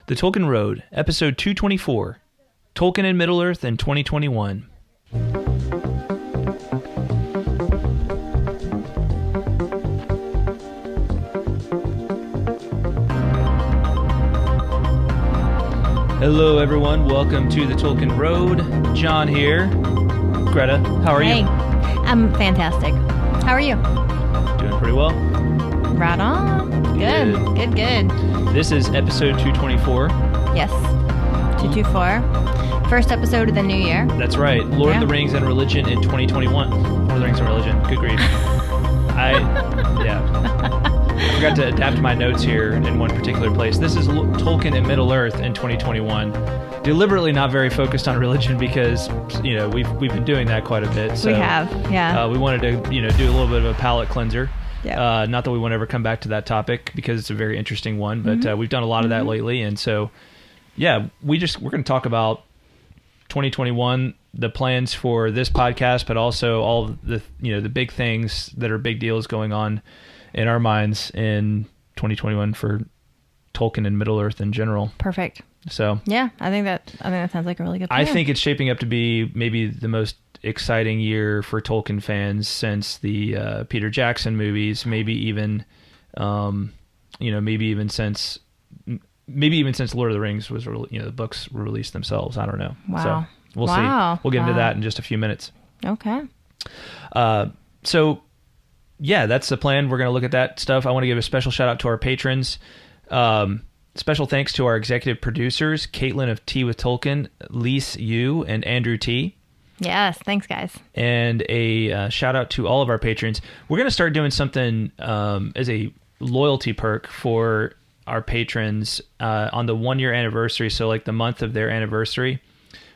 The Tolkien Road, episode 224, Tolkien in Middle-earth in 2021. Hello everyone, welcome to the Tolkien Road. John here. Greta, how are you? Hey, I'm fantastic. How are you? Doing pretty well. Right on. Good. This is episode 224. Yes. 224. First episode of the new year. That's right. Lord of the Rings and Religion in 2021. Lord of the Rings and Religion. Good grief. I forgot to adapt my notes here in one particular place. This is Tolkien in Middle-earth in 2021. Deliberately not very focused on religion because, you know, we've been doing that quite a bit. So, we have, yeah. We wanted to, do a little bit of a palate cleanser. Yep. Not that we won't ever come back to that topic because it's a very interesting one, but we've done a lot of that lately. And so, yeah, we're going to talk about 2021, the plans for this podcast, but also all of the, the big things that are big deals going on in our minds in 2021 for Tolkien and Middle-earth in general. Perfect. So yeah, I think that sounds like a really good plan. I think it's shaping up to be maybe the most exciting year for Tolkien fans since the Peter Jackson movies, maybe even since Lord of the Rings was the books were released themselves. I don't know. Wow. So we'll see. We'll get into that in just a few minutes. Okay. So yeah, that's the plan. We're going to look at that stuff. I want to give a special shout out to our patrons. Special thanks to our executive producers, Caitlin of Tea with Tolkien, Lise Yu, and Andrew T. Yes, thanks, guys. And a shout out to all of our patrons. We're going to start doing something as a loyalty perk for our patrons on the 1 year anniversary. So like the month of their anniversary,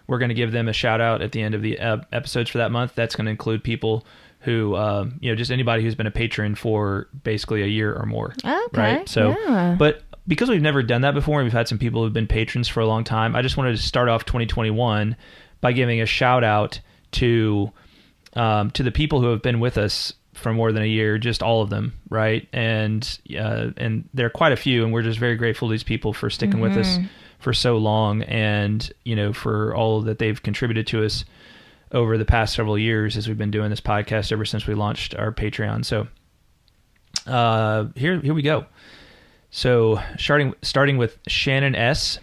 we're going to give them a shout out at the end of the episodes for that month. That's going to include people who, just anybody who's been a patron for basically a year or more. Okay. Right. So, yeah. But because we've never done that before, and we've had some people who've been patrons for a long time, I just wanted to start off 2021 by giving a shout out to the people who have been with us for more than a year, just all of them, right? And there are quite a few, and we're just very grateful to these people for sticking with us for so long, and for all that they've contributed to us over the past several years as we've been doing this podcast ever since we launched our Patreon. So here we go. So starting with Shannon S.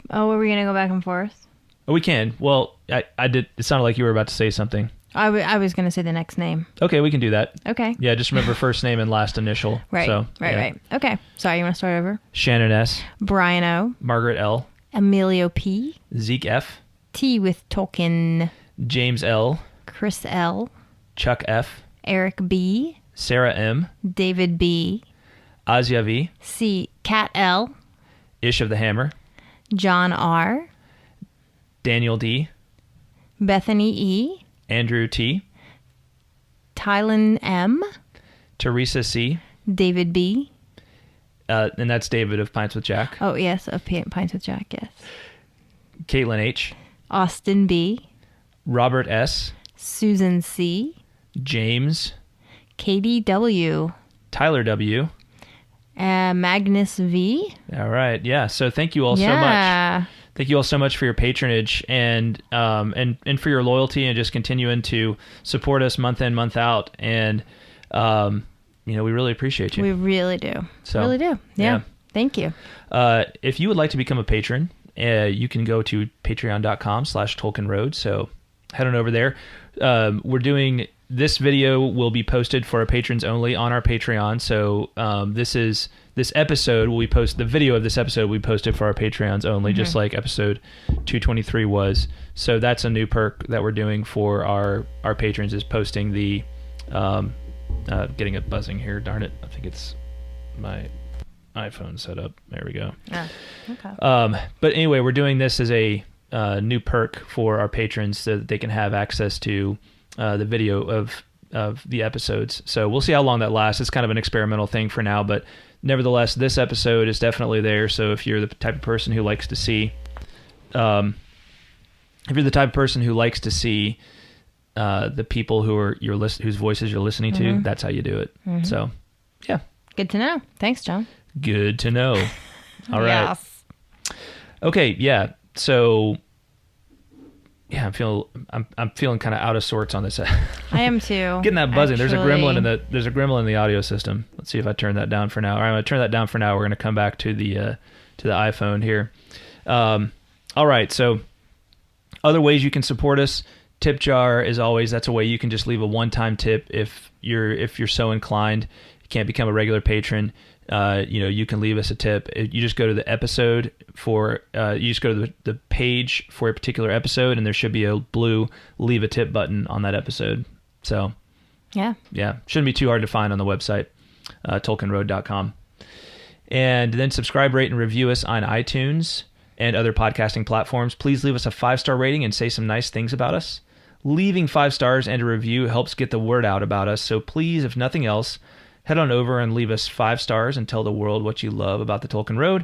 Oh, were we going to go back and forth? Oh, we can. Well, I did. It sounded like you were about to say something. I was going to say the next name. Okay, we can do that. Okay. Yeah, just remember first name and last initial. Right. So, right. Okay. Sorry, you want to start over? Shannon S. Brian O. Margaret L. Emilio P. Zeke F. T with Tolkien. James L. Chris L. Chuck F. Eric B. Sarah M. David B. Azia V. C. Cat L. Ish of the Hammer. John R. Daniel D. Bethany E. Andrew T. Tylen M. Teresa C. David B. And that's David of Pints with Jack. Oh, yes, of Pints with Jack, yes. Caitlin H. Austin B. Robert S. Susan C. James. Katie W. Tyler W. Magnus V. All right. Yeah. So thank you all so much. Thank you all so much for your patronage and for your loyalty and just continuing to support us month in, month out. And, we really appreciate you. We really do. So, really do. Yeah. Thank you. If you would like to become a patron, you can go to patreon.com/TolkienRoad. So head on over there. We're doing... This video will be posted for our patrons only on our Patreon. So this episode will be posted. The video of this episode will be posted for our Patreons only, just like episode 223 was. So that's a new perk that we're doing for our patrons, is posting the getting a buzzing here. Darn it! I think it's my iPhone set up. There we go. Okay. But anyway, we're doing this as a new perk for our patrons so that they can have access to the video of the episodes. So we'll see how long that lasts. It's kind of an experimental thing for now, but nevertheless, this episode is definitely there. So if you're the type of person who likes to see, the people whose voices you're listening to, that's how you do it. So, yeah. Good to know. Thanks, John. Good to know. All right. Yes. Okay, yeah. So, yeah, I'm feeling kind of out of sorts on this. I am too. Getting that buzzing. Actually. There's a gremlin in the audio system. Let's see if I turn that down for now. All right, I'm going to turn that down for now. We're going to come back to the iPhone here. All right, so other ways you can support us. Tip jar, as always, that's a way you can just leave a one-time tip if you're so inclined. You can't become a regular patron. You can leave us a tip. You just go to the episode you just go to the page for a particular episode, and there should be a blue leave a tip button on that episode. So yeah, shouldn't be too hard to find on the website, tolkienroad.com. And then subscribe, rate, and review us on iTunes and other podcasting platforms. Please leave us a 5-star rating and say some nice things about us. Leaving 5 stars and a review helps get the word out about us. So please, if nothing else, head on over and leave us 5 stars and tell the world what you love about the Tolkien Road.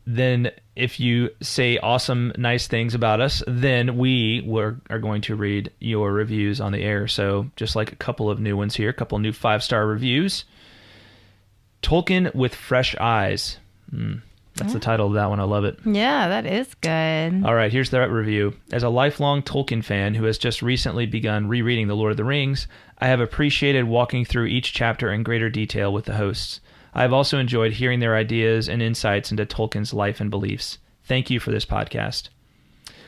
Then if you say awesome, nice things about us, then we are going to read your reviews on the air. So just like a couple of new ones here, a couple of new 5-star reviews. Tolkien with Fresh Eyes. That's the title of that one. I love it. Yeah, that is good. All right, here's that review. As a lifelong Tolkien fan who has just recently begun rereading The Lord of the Rings, I have appreciated walking through each chapter in greater detail with the hosts. I have also enjoyed hearing their ideas and insights into Tolkien's life and beliefs. Thank you for this podcast.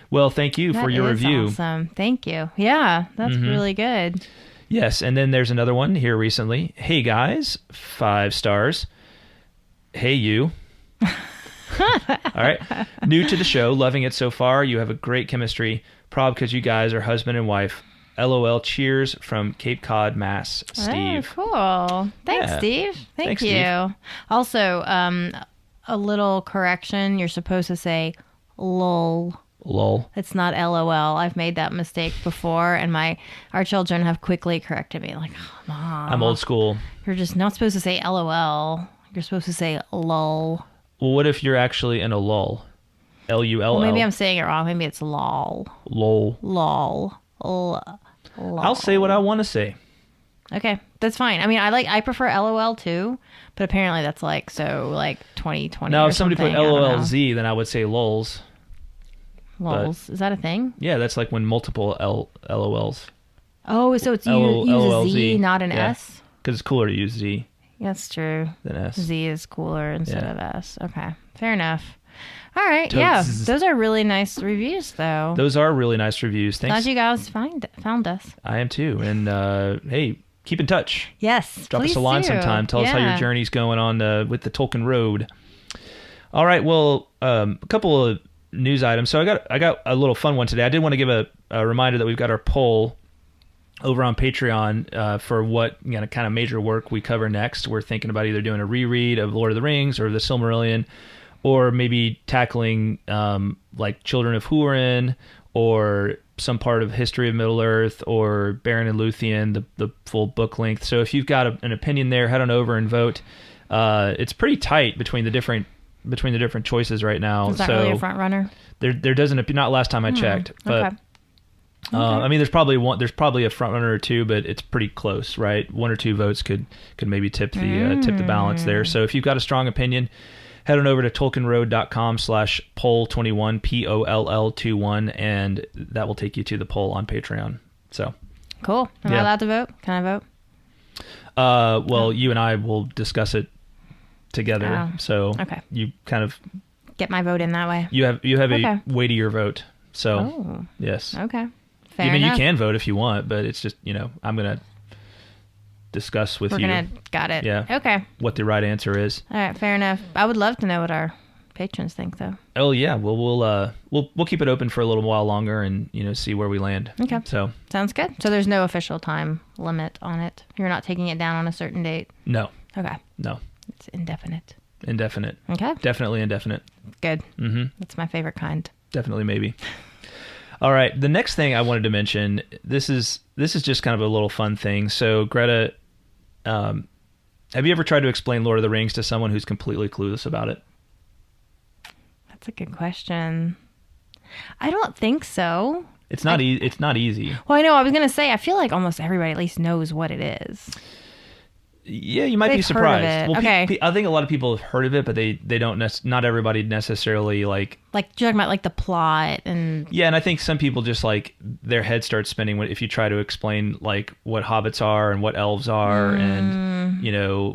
Well, thank you for your review. Awesome. Thank you. Yeah, that's really good. Yes, and then there's another one here recently. Hey guys, 5 stars. Hey you. All right. New to the show, loving it so far. You have a great chemistry. Proud because you guys are husband and wife. LOL. Cheers from Cape Cod, Mass. Steve. Oh, cool. Thanks, Steve. Thanks, you. Steve. Also, a little correction. You're supposed to say lol. Lol. It's not LOL. I've made that mistake before, and our children have quickly corrected me. Like, oh, Mom, I'm old school. You're just not supposed to say LOL. You're supposed to say lol. Well, what if you're actually in a lull? L-U-L-L. Well, maybe I'm saying it wrong. Maybe it's lol. Lol. Lol. Lol. I'll say what I want to say. Okay, that's fine. I mean, I prefer LOL too, but apparently that's like 2020. Now, if somebody put LOLZ, then I would say lols. Lols. Is that a thing? Yeah, that's like when multiple LOLs. Oh, so it's use a Z, not an S? Because it's cooler to use Z. That's true. Than S. Z is cooler instead of S. Okay, fair enough. All right, those are really nice reviews, though. Those are really nice reviews. Thanks. Glad you guys found us. I am too. And hey, keep in touch. Yes, Drop us a line sometime. Tell us how your journey's going on with the Tolkien Road. All right, well, a couple of news items. So I got a little fun one today. I did want to give a reminder that we've got our poll over on Patreon for what kind of major work we cover next. We're thinking about either doing a reread of Lord of the Rings or the Silmarillion, or maybe tackling like Children of Húrin, or some part of History of Middle-earth, or Beren and Luthien, the full book length. So if you've got an opinion there, head on over and vote. It's pretty tight between the different choices right now. Is that really a front runner? There doesn't appear, not last time I checked, but okay. I mean, there's probably a front runner or two, but it's pretty close, right? 1 or 2 votes could maybe tip the balance there. So if you've got a strong opinion, head on over to tolkienroad.com/poll21, POLL21, and that will take you to the poll on Patreon. So cool. Am I allowed to vote? Can I vote? Well, you and I will discuss it together. So you kind of get my vote in that way. You have a weightier vote. So yes. Okay. Fair enough. You can vote if you want, but it's just, I'm going to discuss with you. Got it. Yeah. Okay. What the right answer is. All right. Fair enough. I would love to know what our patrons think, though. Oh yeah. Well, we'll keep it open for a little while longer and, see where we land. Okay. So sounds good. So there's no official time limit on it. You're not taking it down on a certain date. No. Okay. No. It's indefinite. Indefinite. Okay. Definitely indefinite. Good. Mm-hmm. That's my favorite kind. Definitely maybe. All right. The next thing I wanted to mention, this is just kind of a little fun thing. So Greta, have you ever tried to explain Lord of the Rings to someone who's completely clueless about it? That's a good question. I don't think so. It's not easy. Well, I know. I was going to say, I feel like almost everybody at least knows what it is. Yeah, you might be They've surprised. heard of it. Well, Okay. I think a lot of people have heard of it, but they don't. Not everybody necessarily like. Like you're talking about like the plot and. Yeah, and I think some people just like their head starts spinning if you try to explain like what hobbits are and what elves are, and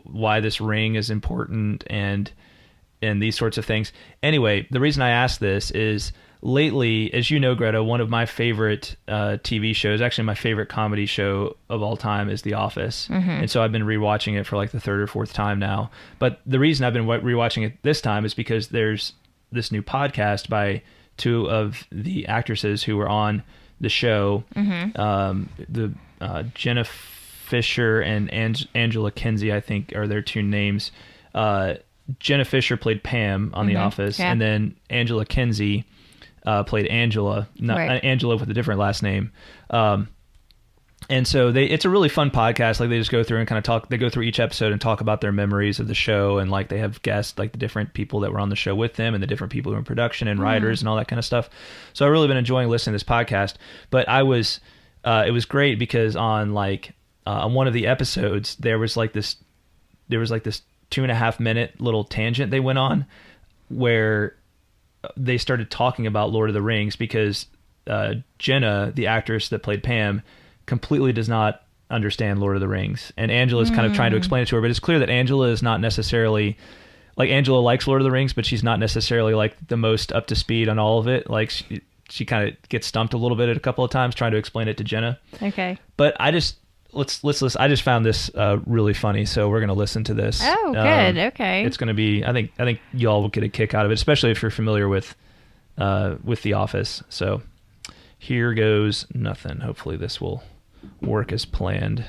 why this ring is important and these sorts of things. Anyway, the reason I asked this is lately, as you know, Greta, one of my favorite TV shows, actually my favorite comedy show of all time, is The Office. And so I've been rewatching it for like the third or fourth time now. But the reason I've been rewatching it this time is because there's this new podcast by two of the actresses who were on the show, Jenna Fisher and Angela Kinsey, I think are their two names. Jenna Fisher played Pam on The Office, and then Angela Kinsey played Angela, Angela with a different last name. And so it's a really fun podcast. Like they just go through and kind of talk. They go through each episode and talk about their memories of the show, and like they have guests, like the different people that were on the show with them, and the different people who were in production and writers and all that kind of stuff. So I've really been enjoying listening to this podcast. But it was great because on one of the episodes there was like this 2.5 minute little tangent they went on where they started talking about Lord of the Rings because Jenna, the actress that played Pam, completely does not understand Lord of the Rings. And Angela's kind of trying to explain it to her, but it's clear that Angela is not necessarily... Like, Angela likes Lord of the Rings, but she's not necessarily, like, the most up to speed on all of it. Like, she kind of gets stumped a little bit at a couple of times trying to explain it to Jenna. Okay. But let's listen. I just found this really funny, so we're going to listen to this. Oh, good. Okay. It's going to be... I think y'all will get a kick out of it, especially if you're familiar with The Office. So here goes nothing. Hopefully this will work as planned.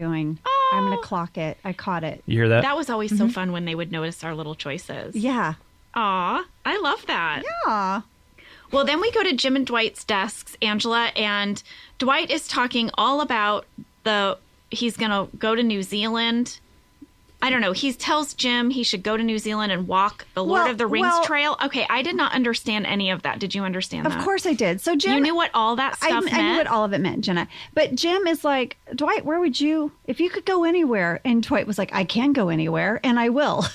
I'm going to clock it. I caught it. You hear that? That was always so fun when they would notice our little choices. Yeah. Aw, I love that. Yeah. Well, then we go to Jim and Dwight's desks, Angela, and Dwight is talking all about he's going to go to New Zealand. I don't know. He tells Jim he should go to New Zealand and walk the Lord of the Rings trail. Okay, I did not understand any of that. Did you understand that? Of course I did. So Jim... You knew what all that stuff meant? I knew what all of it meant, Jenna. But Jim is like, Dwight, if you could go anywhere? And Dwight was like, I can go anywhere, and I will.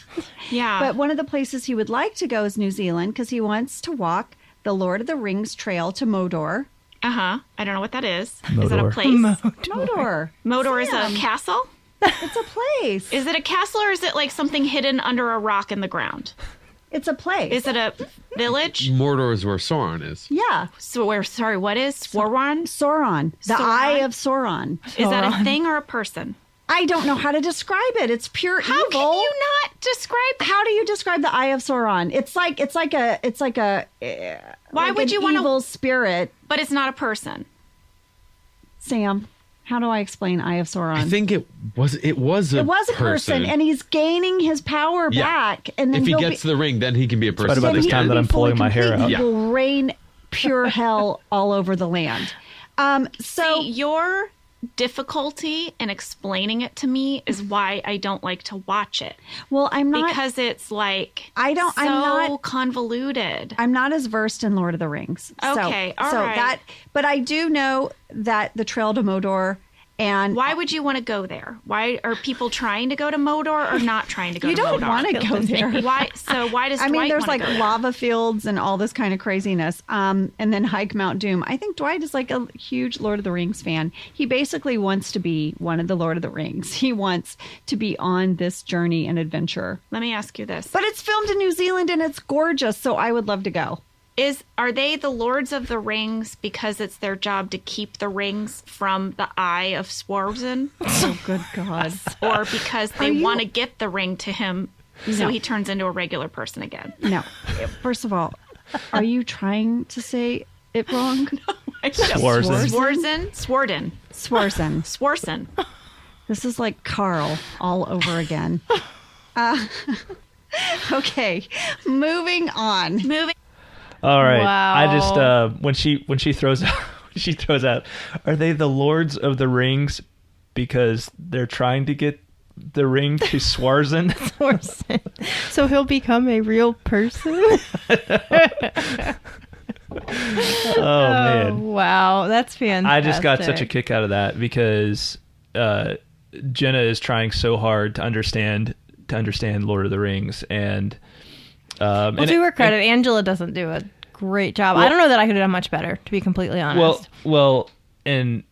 Yeah. But one of the places he would like to go is New Zealand because he wants to walk the Lord of the Rings trail to Modor. Uh-huh. I don't know what that is. Modor. Is that a place? Modor. Modor is a castle? It's a place. Is it a castle or is it like something hidden under a rock in the ground? It's a place. Is it a village? Mordor is where Sauron is. Yeah. So what is Sauron? Sauron. The Eye of Sauron. Is that a thing or a person? I don't know how to describe it. It's pure evil. How can you not describe that? How do you describe the Eye of Sauron? It's like a Why would you want evil spirit? But it's not a person. Sam, how do I explain Eye of Sauron? I think it was a person, and he's gaining his power back. And then if he gets the ring, then he can be a person. Right about this time that I'm pulling my hair out. He will rain pure hell all over the land. See, your difficulty in explaining it to me is why I don't like to watch it. Well, I'm not, because it's like I'm not convoluted. I'm not as versed in Lord of the Rings. Okay, all right. But I do know that the Trail to Modor. And why would you want to go there? Why are people trying to go to Modor or not trying to go to Modor? You don't want to go there. Why? So why does Dwight there's like go lava fields and all this kind of craziness. And then hike Mount Doom. I think Dwight is like a huge Lord of the Rings fan. He basically wants to be one of the Lord of the Rings. He wants to be on this journey and adventure. Let me ask you this. But it's filmed in New Zealand and it's gorgeous, so I would love to go. Are they the Lords of the Rings because it's their job to keep the rings from the Eye of Sauron? Oh, good God. Or because they want to get the ring to him so he turns into a regular person again? No. First of all, are you trying to say it wrong? Swarzen. This is like Carl all over again. Okay, moving on. All right. Wow. I just when she throws out, are they the Lords of the Rings because they're trying to get the ring to Swarzen? So he'll become a real person? Oh man. Wow, that's fantastic. I just got such a kick out of that because Jenna is trying so hard to understand Lord of the Rings, and well, to her credit, Angela doesn't do a great job. Well, I don't know that I could have done much better, to be completely honest. Well, and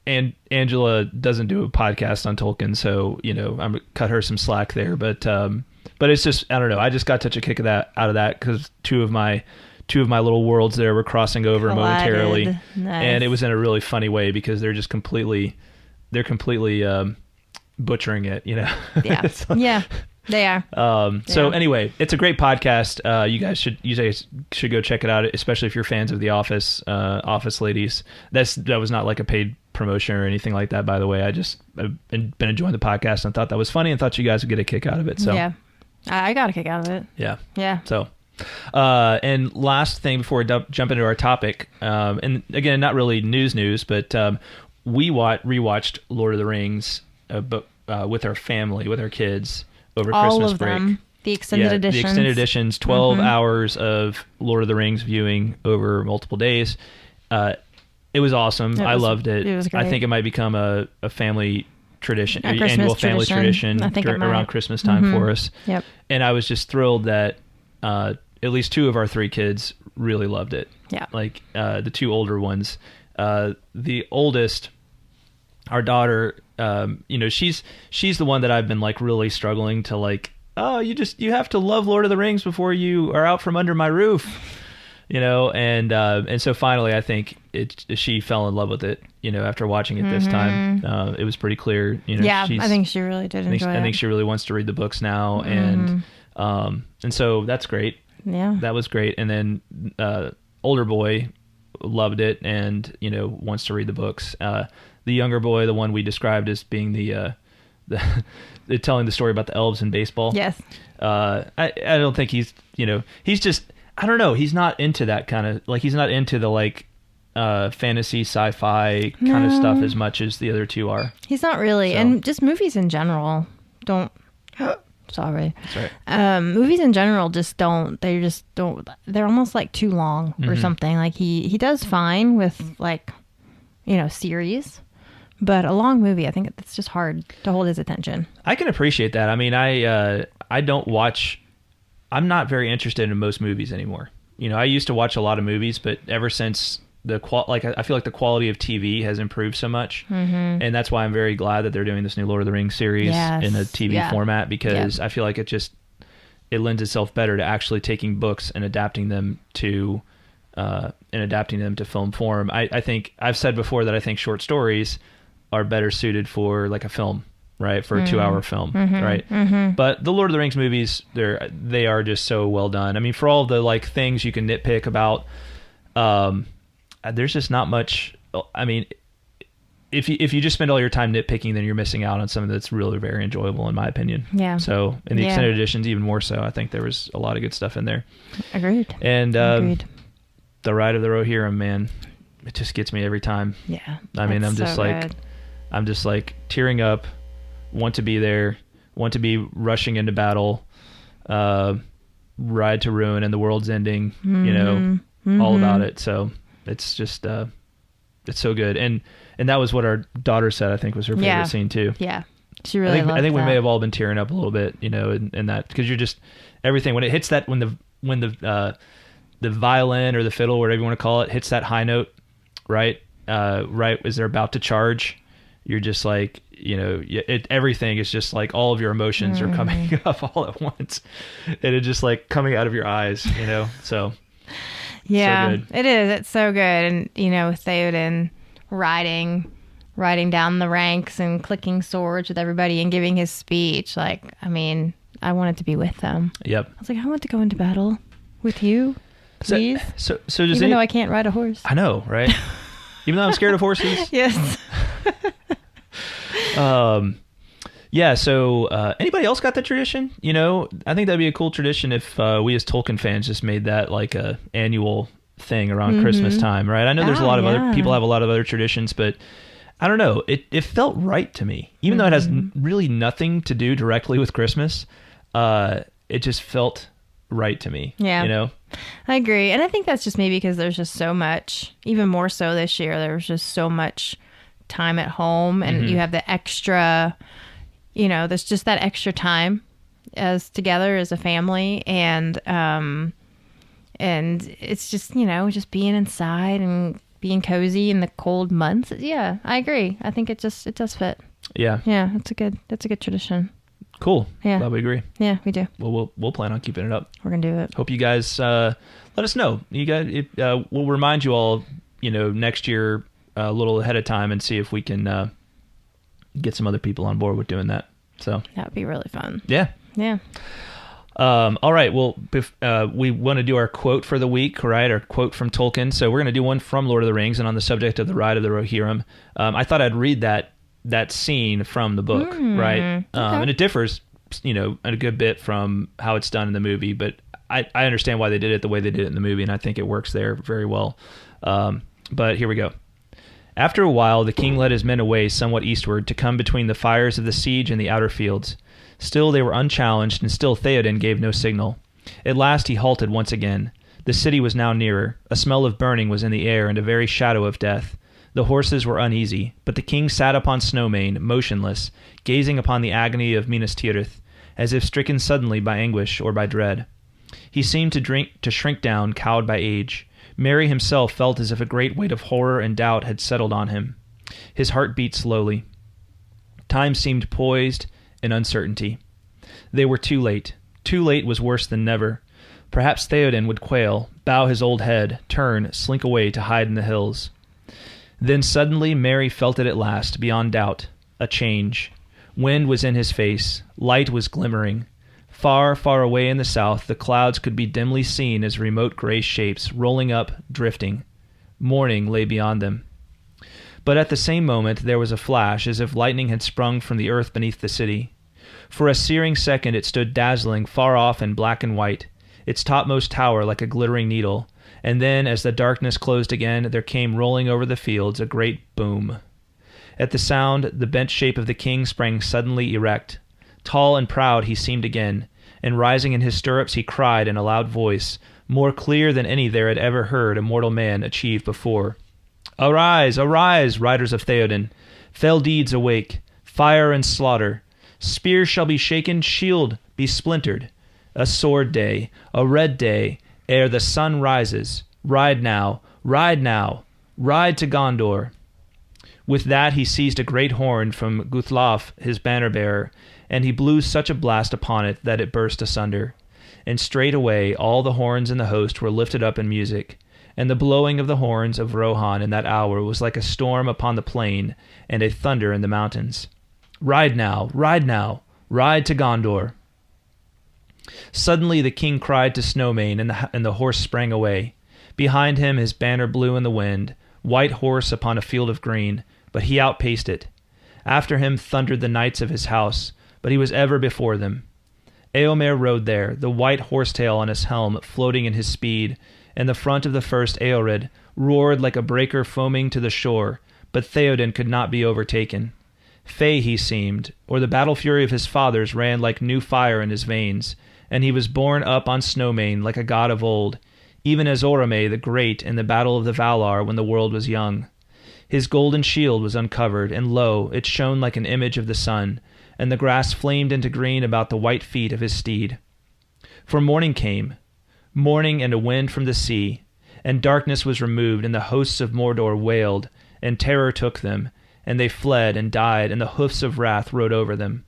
and Angela doesn't do a podcast on Tolkien, so I'm gonna cut her some slack there. But it's just, I don't know. I just got such a kick out of that because two of my little worlds there were crossing over momentarily, nice. And it was in a really funny way because they're completely butchering it. Yeah, yeah. They are. So anyway, it's a great podcast. You guys should go check it out, especially if you're fans of The Office, Office Ladies. That was not like a paid promotion or anything like that, by the way. I've been enjoying the podcast and thought that was funny and thought you guys would get a kick out of it. So yeah, I got a kick out of it. Yeah. Yeah. So, and last thing before we jump into our topic, and again, not really news, but we rewatched Lord of the Rings, but with our family, with our kids. Over all Christmas of break. Them. The extended editions. The extended editions, 12 hours of Lord of the Rings viewing over multiple days. It was awesome. I loved it. It was great. I think it might become a family tradition, annual family tradition around Christmas time for us. Yep. And I was just thrilled that at least two of our three kids really loved it. Yeah. Like the two older ones. The oldest, our daughter, she's the one that I've been like really struggling to like, oh, you have to love Lord of the Rings before you are out from under my roof, and so finally I think she fell in love with it, after watching it this time. It was pretty clear, yeah, I think she really did enjoy it. I think she really wants to read the books now, and so that's great. Yeah, that was great. And then older boy loved it and wants to read the books. The younger boy, the one we described as being the telling the story about the elves in baseball. Yes. I don't think he's just, I don't know. He's not into that kind of, like, he's not into the like fantasy sci-fi kind of stuff as much as the other two are. He's not really. So. And just movies in general don't. Sorry. That's right. Movies in general just don't. They're almost like too long or something. Like he does fine with like, series. But a long movie, I think it's just hard to hold his attention. I can appreciate that. I mean, I don't watch. I'm not very interested in most movies anymore. I used to watch a lot of movies, but ever since I feel like the quality of TV has improved so much, and that's why I'm very glad that they're doing this new Lord of the Rings series in a TV format, because I feel like it lends itself better to actually taking books and adapting them to film form. I think I've said before that I think short stories are better suited for like a film, right? For a 2-hour film, right? But the Lord of the Rings movies, they are just so well done. I mean, for all the like things you can nitpick about, there's just not much. I mean, if you just spend all your time nitpicking, then you're missing out on something that's really very enjoyable, in my opinion. Yeah. So in the extended editions, even more so, I think there was a lot of good stuff in there. Agreed. And the Ride of the Rohirrim, man, it just gets me every time. Yeah. I mean, I'm just like tearing up, want to be there, want to be rushing into battle, ride to ruin and the world's ending, all about it. So it's just, it's so good. And that was what our daughter said, I think was her favorite scene too. Yeah. She really loved I think that. We may have all been tearing up a little bit, in that, because you're just, everything, when it hits that, when the violin or the fiddle, whatever you want to call it, hits that high note, right as they're about to charge, you're just like, everything is just like all of your emotions are coming up all at once, and it's just like coming out of your eyes, so yeah, so good. It is. It's so good. And with Theoden riding down the ranks and clicking swords with everybody and giving his speech, like, I mean, I wanted to be with them. Yep. I was like, I want to go into battle with you, please. So does even though I can't ride a horse. I know, right? Even though I'm scared of horses. Yes. Yeah. So anybody else got that tradition? I think that'd be a cool tradition if we as Tolkien fans just made that like a annual thing around Christmas time, right? I know there's a lot of other people have a lot of other traditions, but I don't know. It felt right to me, even though it has really nothing to do directly with Christmas. It just felt right to me. Yeah. I agree. And I think that's just maybe because there's just so much, even more so this year, there was just so much time at home, and you have the extra, there's just that extra time as together as a family, and it's just, just being inside and being cozy in the cold months. Yeah, I agree. I think it does fit. Yeah. Yeah, that's a good tradition. Cool. Yeah. Glad we agree. Yeah, we do. Well, we'll plan on keeping it up. We're gonna do it. Hope you guys let us know. You guys, we'll remind you all, next year a little ahead of time and see if we can get some other people on board with doing that. So that would be really fun. Yeah. Yeah. All right. Well, we want to do our quote for the week, right? Our quote from Tolkien. So we're going to do one from Lord of the Rings, and on the subject of the Ride of the Rohirrim. I thought I'd read that scene from the book, right? Okay. And it differs, a good bit from how it's done in the movie, but I understand why they did it the way they did it in the movie, and I think it works there very well. But here we go. After a while, the king led his men away somewhat eastward to come between the fires of the siege and the outer fields. Still they were unchallenged, and still Theoden gave no signal. At last he halted once again. The city was now nearer. A smell of burning was in the air, and a very shadow of death. The horses were uneasy, but the king sat upon Snowmane, motionless, gazing upon the agony of Minas Tirith, as if stricken suddenly by anguish or by dread. He seemed to shrink down, cowed by age. Merry himself felt as if a great weight of horror and doubt had settled on him. His heart beat slowly. Time seemed poised in uncertainty. They were too late. Too late was worse than never. Perhaps Theoden would quail, bow his old head, turn, slink away to hide in the hills. Then suddenly Merry felt it at last, beyond doubt. A change. Wind was in his face. Light was glimmering. Far, far away in the south, the clouds could be dimly seen as remote gray shapes, rolling up, drifting. Morning lay beyond them. But at the same moment there was a flash, as if lightning had sprung from the earth beneath the city. For a searing second it stood dazzling, far off in black and white, its topmost tower like a glittering needle, and then, as the darkness closed again, there came rolling over the fields a great boom. At the sound, the bent shape of the king sprang suddenly erect. Tall and proud he seemed again, and rising in his stirrups he cried in a loud voice, more clear than any there had ever heard a mortal man achieve before. Arise, arise, riders of Theoden! Fell deeds awake, fire and slaughter. Spear shall be shaken, shield be splintered. A sword day, a red day, ere the sun rises. Ride now, ride now, ride to Gondor. With that he seized a great horn from Guthlaf, his banner-bearer, and he blew such a blast upon it that it burst asunder. And straightway all the horns in the host were lifted up in music. And the blowing of the horns of Rohan in that hour was like a storm upon the plain and a thunder in the mountains. Ride now, ride now, ride to Gondor. Suddenly the king cried to Snowmane, and the horse sprang away. Behind him his banner blew in the wind, white horse upon a field of green, but he outpaced it. After him thundered the knights of his house, but he was ever before them. Eomer rode there, the white horsetail on his helm floating in his speed, and the front of the first Eored roared like a breaker foaming to the shore, but Theoden could not be overtaken. Fey he seemed, or the battle fury of his fathers ran like new fire in his veins, and he was borne up on Snowmane like a god of old, even as Orome the Great in the battle of the Valar when the world was young. His golden shield was uncovered, and lo, it shone like an image of the sun, and the grass flamed into green about the white feet of his steed. For morning came, morning and a wind from the sea, and darkness was removed, and the hosts of Mordor wailed, and terror took them, and they fled and died, and the hoofs of wrath rode over them.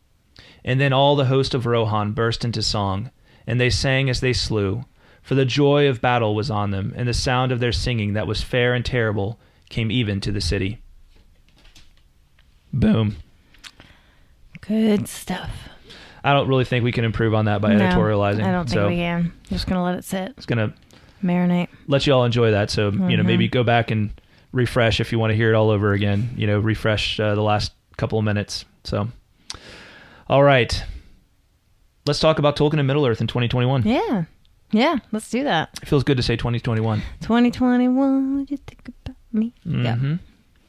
And then all the host of Rohan burst into song, and they sang as they slew, for the joy of battle was on them, and the sound of their singing that was fair and terrible came even to the city. Boom. Good stuff. I don't really think we can improve on that by editorializing. I don't think we can. I'm just going to let it sit. It's going to marinate. Let you all enjoy that. So, maybe go back and refresh if you want to hear it all over again. Refresh the last couple of minutes. So, all right. Let's talk about Tolkien and Middle-earth in 2021. Yeah. Yeah, let's do that. It feels good to say 2021. 2021, what do you think about me? Mm-hmm. Yeah.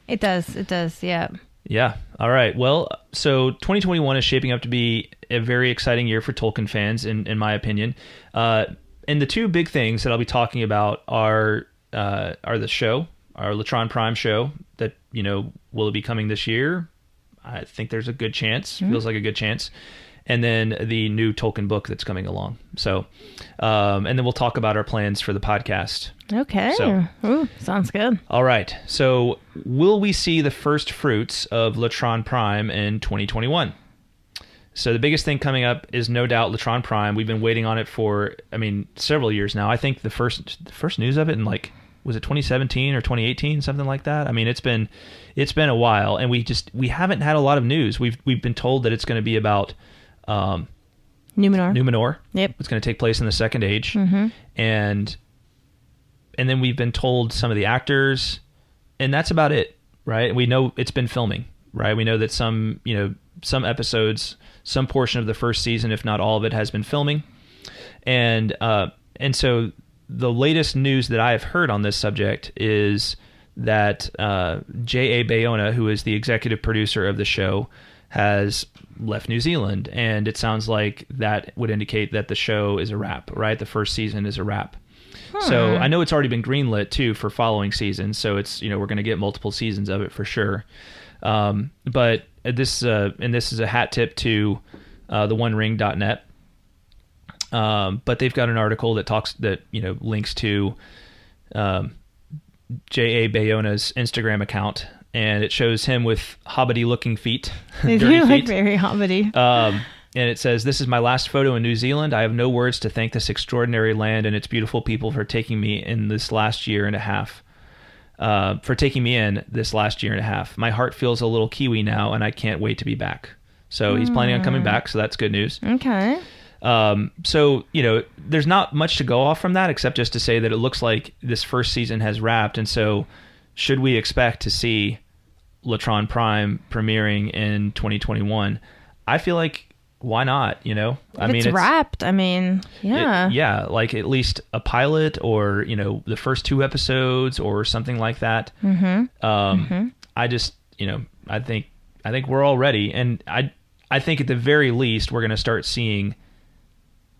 It does, yeah. Yeah. All right. Well, so 2021 is shaping up to be a very exciting year for Tolkien fans, in my opinion. And the two big things that I'll be talking about are the show, our Latron Prime show that, will it be coming this year? I think there's a good chance. Feels like a good chance. And then the new Tolkien book that's coming along. So, and then we'll talk about our plans for the podcast. Okay. So, Ooh, sounds good. all right. So, will we see the first fruits of Latron Prime in 2021? So the biggest thing coming up is no doubt Latron Prime. We've been waiting on it for, several years now. I think the first news of it in was it 2017 or 2018, something like that? It's been a while, and we haven't had a lot of news. We've been told that it's going to be about Numenor. Yep. It's going to take place in the Second Age, Mm-hmm. and then we've been told some of the actors, and that's about it, right? We know it's been filming, right? We know that some episodes, some portion of the first season, if not all of it, has been filming. And so the latest news that I have heard on this subject is that J.A. Bayona, who is the executive producer of the show, has left New Zealand. And it sounds like that would indicate that the show is a wrap, right? The first season is a wrap. So I know it's already been greenlit, too, for following seasons. So it's, we're going to get multiple seasons of it for sure. But this is a hat tip to theonering.net. But they've got an article that links to J.A. Bayona's Instagram account, and it shows him with hobbity-looking feet. They dirty do feet. look very hobbity. And it says, "This is my last photo in New Zealand. I have no words to thank this extraordinary land and its beautiful people for taking me in this last year and a half. My heart feels a little Kiwi now, and I can't wait to be back." So he's planning on coming back, so that's good news. Okay. So, there's not much to go off from that, except just to say that it looks like this first season has wrapped. And so should we expect to see Latron Prime premiering in 2021? I feel like, why not? If it's wrapped. Yeah. Like at least a pilot or, the first 2 episodes or something like that. Mm-hmm. I just, I think we're all ready. And I think at the very least, we're going to start seeing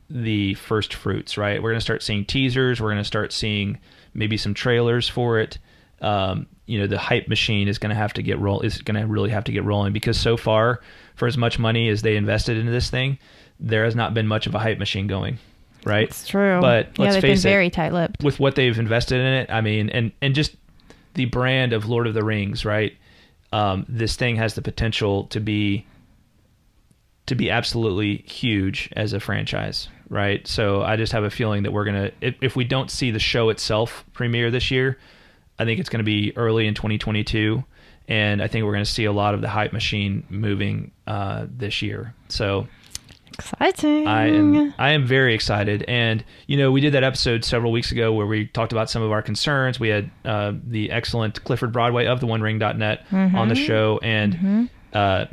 the first fruits, right? We're going to start seeing teasers. We're going to start seeing maybe some trailers for it. The hype machine is going to really have to get rolling, because so far, for as much money as they invested into this thing, there has not been much of a hype machine going, right? It's true. But let's they've face been it, very tight-lipped with what they've invested in it. And just the brand of Lord of the Rings, right? This thing has the potential to be absolutely huge as a franchise, right? So I just have a feeling that we're going to, if we don't see the show itself premiere this year, I think it's going to be early in 2022. And I think we're going to see a lot of the hype machine moving this year. So exciting. I am very excited. And, we did that episode several weeks ago where we talked about some of our concerns. We had the excellent Clifford Broadway of theonering.net on the show. And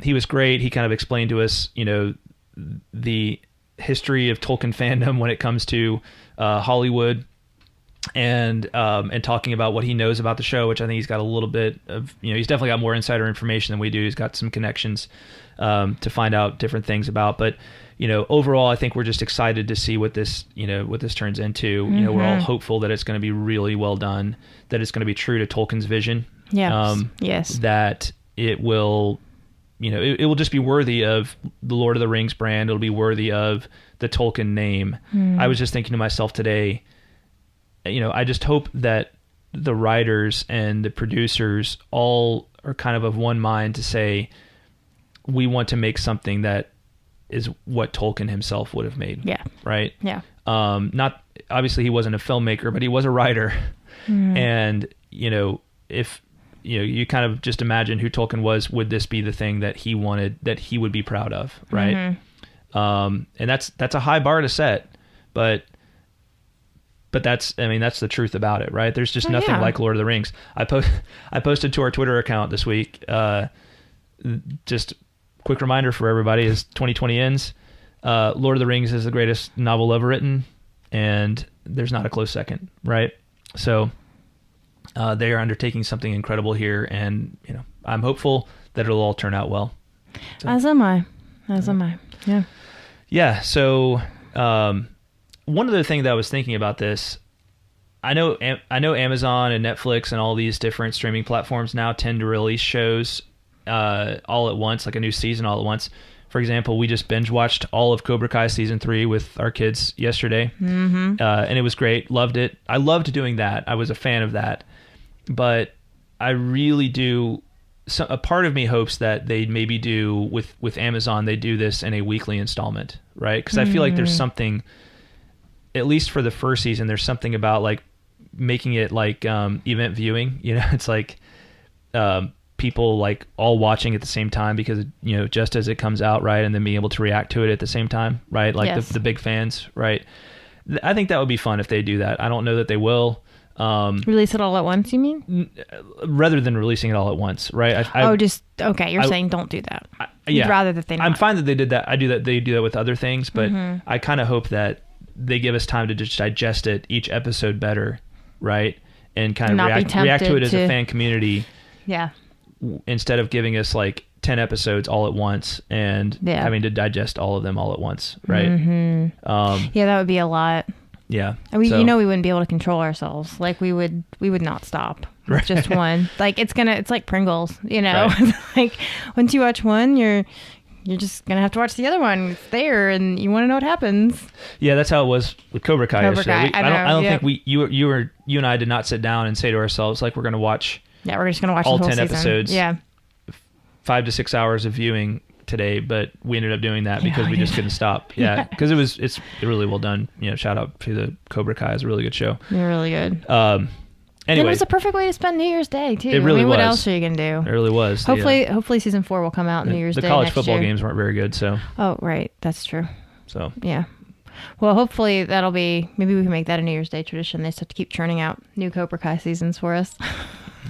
he was great. He kind of explained to us, the history of Tolkien fandom when it comes to Hollywood, and talking about what he knows about the show, which I think he's got a little bit of, he's definitely got more insider information than we do. He's got some connections to find out different things about. But, overall, I think we're just excited to see what this turns into. We're all hopeful that it's going to be really well done, that it's going to be true to Tolkien's vision. Yes. That it will, it will just be worthy of the Lord of the Rings brand. It'll be worthy of the Tolkien name. I was just thinking to myself today, I just hope that the writers and the producers all are kind of one mind to say, we want to make something that is what Tolkien himself would have made. Yeah. Right? Yeah. Not, obviously he wasn't a filmmaker, but he was a writer. And, if, you kind of just imagine who Tolkien was, would this be the thing that he wanted, that he would be proud of? Right. And that's a high bar to set, but that's the truth about it, right? There's just nothing like Lord of the Rings. I posted to our Twitter account this week, just quick reminder for everybody, as 2020 ends, Lord of the Rings is the greatest novel ever written, and there's not a close second, right? So they are undertaking something incredible here, and I'm hopeful that it'll all turn out well. So, As am I. Yeah. Yeah. So one other thing that I was thinking about this, I know Amazon and Netflix and all these different streaming platforms now tend to release shows all at once, like a new season all at once. For example, we just binge watched all of Cobra Kai season 3 with our kids yesterday, and it was great. Loved it. I loved doing that. I was a fan of that, but I really do. So a part of me hopes that they maybe do with Amazon. They do this in a weekly installment, right? Because I feel like there's something, at least for the first season, there's something about like making it like event viewing. You know, it's like people like all watching at the same time because, you know, just as it comes out, right, and then being able to react to it at the same time, right? Like Yes. the big fans, right? I think that would be fun if they do that. I don't know that they will. Release it all at once, you mean? Rather than releasing it all at once, right? Okay. You're saying don't do that. Yeah. You'd rather that they not. I'm fine that they did that. I do that. They do that with other things, but I kind of hope that they give us time to just digest it, each episode better, right? And kind of Not be react to it as a tempted to- fan community Yeah. instead of giving us like 10 episodes all at once and Yeah. having to digest all of them all at once, right? Yeah, that would be a lot. Yeah. And we, So- you know, we wouldn't be able to control ourselves. Like we would not stop with Right. just one. Like it's like Pringles, you know. Right. Like once you watch one, you're just gonna have to watch the other one. It's there, and you want to know what happens. Yeah, that's how it was with Cobra Kai Cobra yesterday. Kai, I don't yep. think you and I did not sit down and say to ourselves like we're going to watch Yeah, we're just gonna watch all the whole 10 season. episodes. Yeah, 5 to 6 hours of viewing today, but we ended up doing that Yeah, because we we just did. couldn't stop. Yeah, because it's really well done. You know, shout out to the Cobra Kai. It's a really good show. you're really good. It Anyway, was a perfect way to spend New Year's Day too. It really I mean, what was. else are you gonna do? it really was. Hopefully season 4 will come out New Year's the Day college next football year. games weren't very good, so Oh, right, that's true. so Yeah. Well, hopefully that'll be. Maybe we can make that a New Year's Day tradition. They just have to keep churning out new Cobra Kai seasons for us.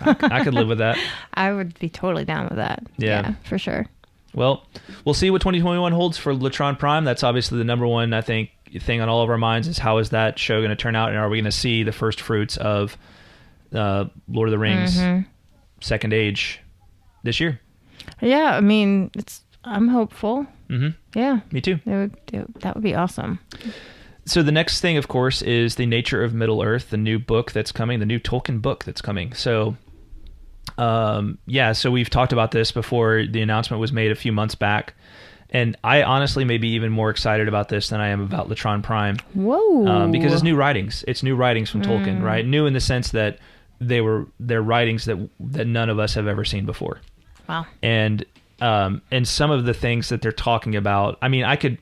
I could live with that. I would be totally down with that. Yeah. For sure. Well, we'll see what 2021 holds for Latron Prime. That's obviously the number one, I think, thing on all of our minds is how is that show going to turn out, and are we going to see the first fruits of Lord of the Rings Second Age this year? Yeah, I mean, I'm hopeful. Mm-hmm. Yeah, Me too. that would be awesome. So the next thing, of course, is The Nature of Middle-earth, the new book that's coming, the new Tolkien book that's coming. So, so we've talked about this before the announcement was made a few months back. And I honestly may be even more excited about this than I am about Latron Prime. Whoa. Because it's new writings. It's new writings from Tolkien, right? New in the sense that they're writings that none of us have ever seen before. Wow. And some of the things that they're talking about, I mean, I could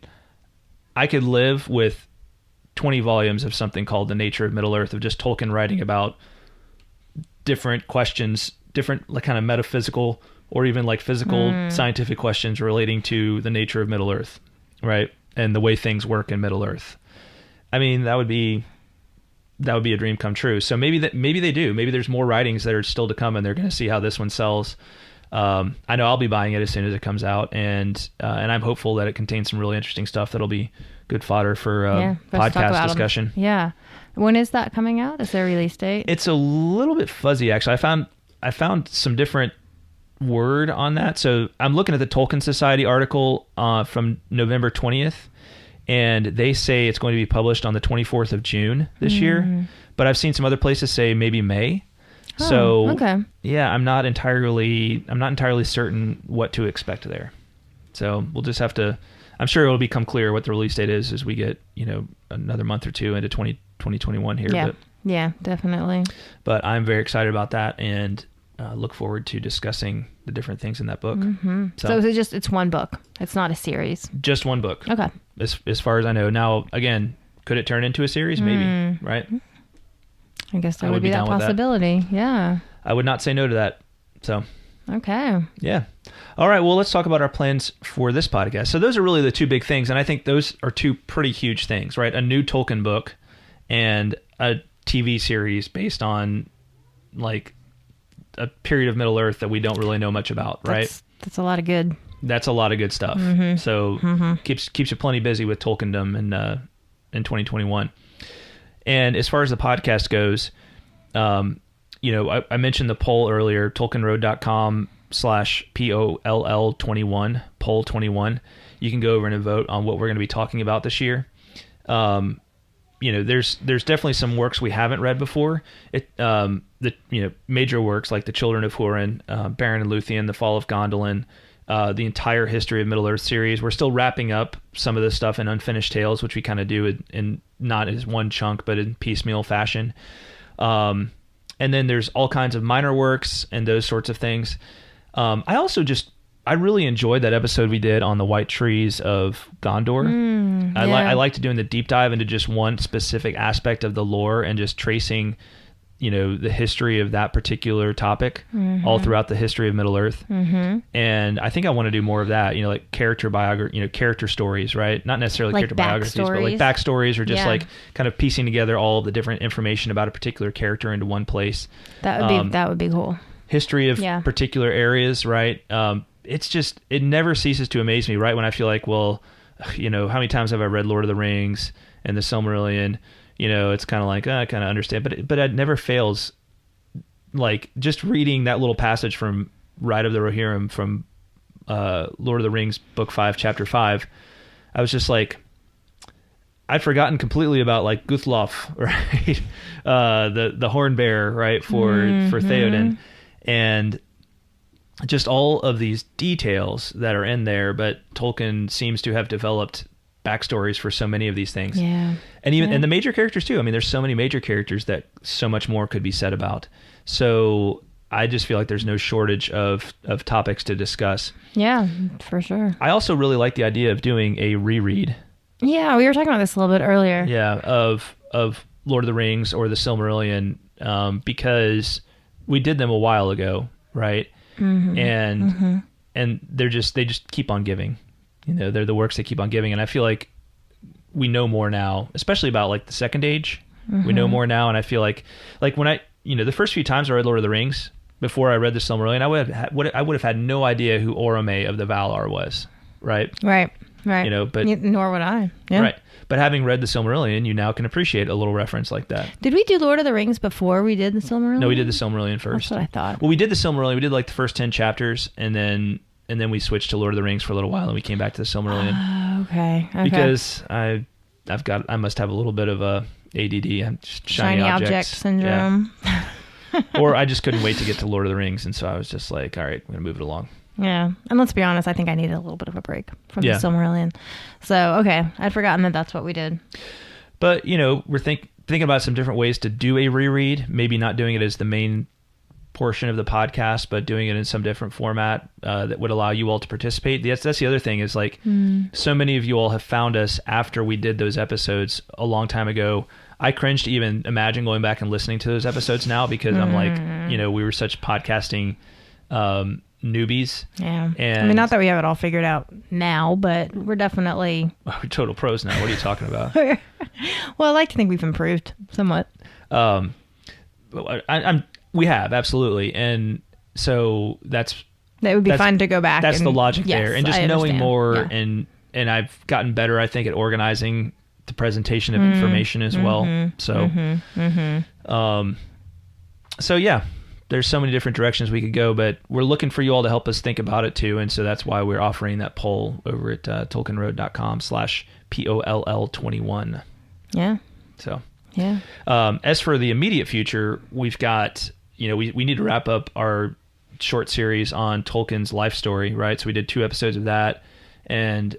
live with 20 volumes of something called The Nature of Middle-earth, of just Tolkien writing about different questions, different like kind of metaphysical or even like physical scientific questions relating to the nature of Middle-earth, right? And the way things work in Middle-earth. I mean, that would be a dream come true. So maybe they do. Maybe there's more writings that are still to come, and they're going to see how this one sells. I know I'll be buying it as soon as it comes out, and I'm hopeful that it contains some really interesting stuff that'll be good fodder for for us to talk podcast about 'em. discussion. Yeah. When is that coming out? Is there a release date? It's a little bit fuzzy, actually. I found some different word on that. So I'm looking at the Tolkien Society article from November 20th, and they say it's going to be published on the 24th of June this year. But I've seen some other places say maybe May. Oh, So okay. yeah, I'm not entirely certain what to expect there. So we'll just have to. I'm sure it'll become clear what the release date is as we get another month or two into 2021 here. Yeah. Yeah, definitely. But I'm very excited about that and look forward to discussing the different things in that book. So is it it's one book? It's not a series. Just one book. Okay. As far as I know. Now, again, could it turn into a series? Maybe, right? I guess there I would would be be that down with that. possibility. Yeah. I would not say no to that. So, Okay. yeah. All right, well, let's talk about our plans for this podcast. So those are really the two big things, and I think those are two pretty huge things, right? A new Tolkien book and a TV series based on, like, a period of Middle-earth that we don't really know much about, right? That's a lot of good. That's a lot of good stuff. So keeps you plenty busy with Tolkiendom in 2021. And as far as the podcast goes, I mentioned the poll earlier, tolkienroad.com/POLL21, poll 21. You can go over and vote on what we're going to be talking about this year. there's definitely some works we haven't read before. The major works like the Children of Húrin, Beren and Luthien, The Fall of Gondolin, the entire History of Middle-earth series. We're still wrapping up some of this stuff in Unfinished Tales, which we kind of do in not as one chunk, but in piecemeal fashion. And then there's all kinds of minor works and those sorts of things. I really enjoyed that episode we did on the White Trees of Gondor. I liked doing the deep dive into just one specific aspect of the lore and just tracing, the history of that particular topic all throughout the history of Middle-earth. And I think I want to do more of that, like character character stories, right? Not necessarily character biographies, but like backstories, or just like kind of piecing together all of the different information about a particular character into one place. That would be cool. History of particular areas, right? It never ceases to amaze me, right? When I feel like, well, how many times have I read Lord of the Rings and the Silmarillion? It's kind of like, I kind of understand, but it never fails. Like just reading that little passage from Ride of the Rohirrim from Lord of the Rings, Book 5, Chapter 5, I was just like, I'd forgotten completely about like Guthlof, right? The horn bearer, right? For Theoden. And just all of these details that are in there, but Tolkien seems to have developed backstories for so many of these things. Yeah. And even and the major characters too. I mean, there's so many major characters that so much more could be said about. So I just feel like there's no shortage of topics to discuss. Yeah, for sure. I also really like the idea of doing a reread. Yeah, we were talking about this a little bit earlier. Yeah, of Lord of the Rings or the Silmarillion, because we did them a while ago, right? And they just keep on giving. They're the works that keep on giving, and I feel like we know more now, especially about like the Second Age. We know more now, and I feel like when I the first few times I read Lord of the Rings before I read the Silmarillion, I would have had no idea who Orome of the Valar was, right? Right. But nor would I. Yeah. Right. But having read the Silmarillion, you now can appreciate a little reference like that. Did we do Lord of the Rings before we did the Silmarillion? No, we did the Silmarillion first. That's what I thought. Well, we did the Silmarillion. We did like the first 10 chapters, and then we switched to Lord of the Rings for a little while, and we came back to the Silmarillion. Okay. Because I must have a little bit of a ADD. I'm just shiny object syndrome. Yeah. Or I just couldn't wait to get to Lord of the Rings, and so I was just like, all right, I'm going to move it along. Yeah. And let's be honest, I think I needed a little bit of a break from the Silmarillion. So, okay. I'd forgotten that that's what we did. But, we're thinking about some different ways to do a reread, maybe not doing it as the main portion of the podcast, but doing it in some different format that would allow you all to participate. That's the other thing is like so many of you all have found us after we did those episodes a long time ago. I cringe to even imagine going back and listening to those episodes now because I'm like, we were such podcasting newbies. Yeah. And not that we have it all figured out now, but we're definitely... We're total pros now. What are you talking about? Well, I like to think we've improved somewhat. We have, absolutely. And so that would be fun to go back. That's the logic yes, there. And just knowing more and I've gotten better, I think, at organizing the presentation of information as well. So, so yeah, there's so many different directions we could go, but we're looking for you all to help us think about it too. And so that's why we're offering that poll over at tolkienroad.com/POLL21. Yeah. So, yeah. As for the immediate future, we've got, we need to wrap up our short series on Tolkien's life story, right? So we did 2 episodes of that. And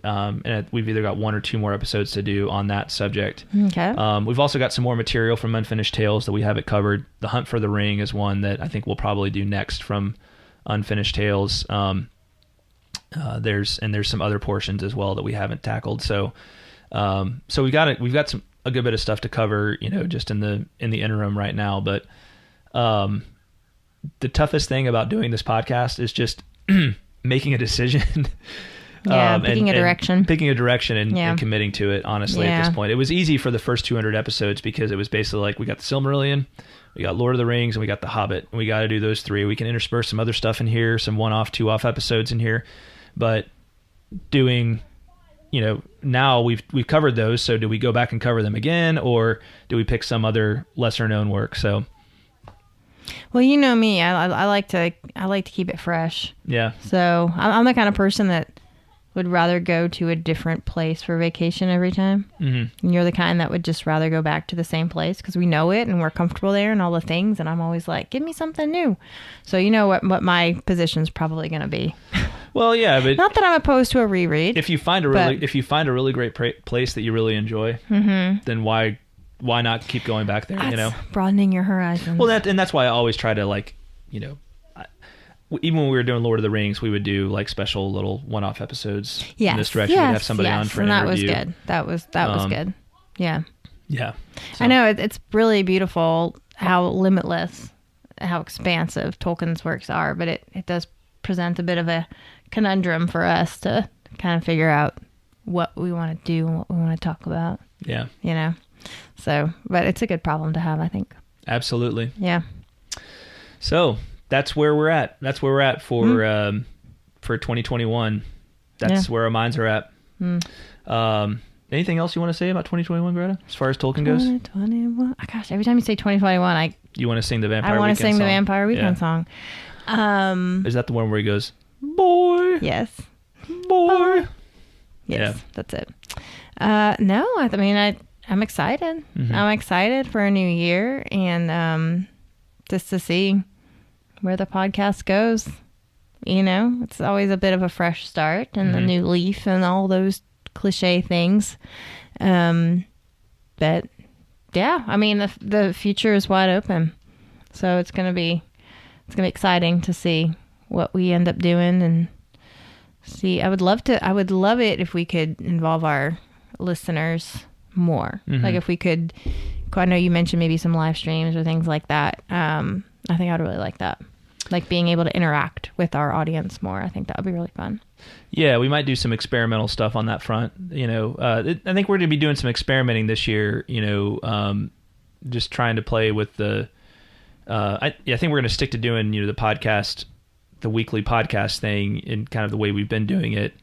we've either got 1 or 2 more episodes to do on that subject. Okay. We've also got some more material from Unfinished Tales that we haven't covered. The Hunt for the Ring is one that I think we'll probably do next from Unfinished Tales. There's some other portions as well that we haven't tackled. So we've got a good bit of stuff to cover, just in the interim right now. But the toughest thing about doing this podcast is just making a decision. Picking a direction and committing to it, honestly, at this point. It was easy for the first 200 episodes because it was basically like we got the Silmarillion, we got Lord of the Rings, and we got the Hobbit. And we got to do those 3. We can intersperse some other stuff in here, some 1-off, 2-off episodes in here. But doing, now we've covered those, so do we go back and cover them again, or do we pick some other lesser known work? So... Well, you know me, I like to keep it fresh. Yeah. So I'm the kind of person that would rather go to a different place for vacation every time. Mm-hmm. And you're the kind that would just rather go back to the same place because we know it and we're comfortable there and all the things. And I'm always like, give me something new. So you know what my position's probably going to be. Well, yeah, but not that I'm opposed to a reread. If you find a really great place that you really enjoy, then why not keep going back there? That's broadening your horizons. Well, that's why I always try to even when we were doing Lord of the Rings, we would do like special little one-off episodes in this direction. We'd have somebody on for an interview. That was good. That was good. Yeah. Yeah. So. I know it's really beautiful how limitless, how expansive Tolkien's works are, but it does present a bit of a conundrum for us to kind of figure out what we want to do and what we want to talk about. Yeah. So, but it's a good problem to have, I think. Absolutely. Yeah. So that's where we're at. That's where we're at for 2021. That's where our minds are at. Anything else you want to say about 2021, Greta, as far as Tolkien goes? 2021. Oh, gosh, every time you say 2021, you want to sing the Vampire I want Weekend to sing song. the Vampire Weekend song. Is that the one where he goes, boy? Yes. Boy. Yes, that's it. No, I mean, I'm excited. Mm-hmm. I'm excited for a new year and just to see where the podcast goes. It's always a bit of a fresh start and the new leaf and all those cliche things. But yeah, I mean, the future is wide open. So it's going to be exciting to see what we end up doing and see. I would love it if we could involve our listeners more. Like if we could, I know you mentioned maybe some live streams or things like that. I think I'd really like that. Like being able to interact with our audience more. I think that would be really fun. Yeah, we might do some experimental stuff on that front. I think we're going to be doing some experimenting this year, just trying to play with the, I think we're going to stick to doing, the podcast, the weekly podcast thing in kind of the way we've been doing it.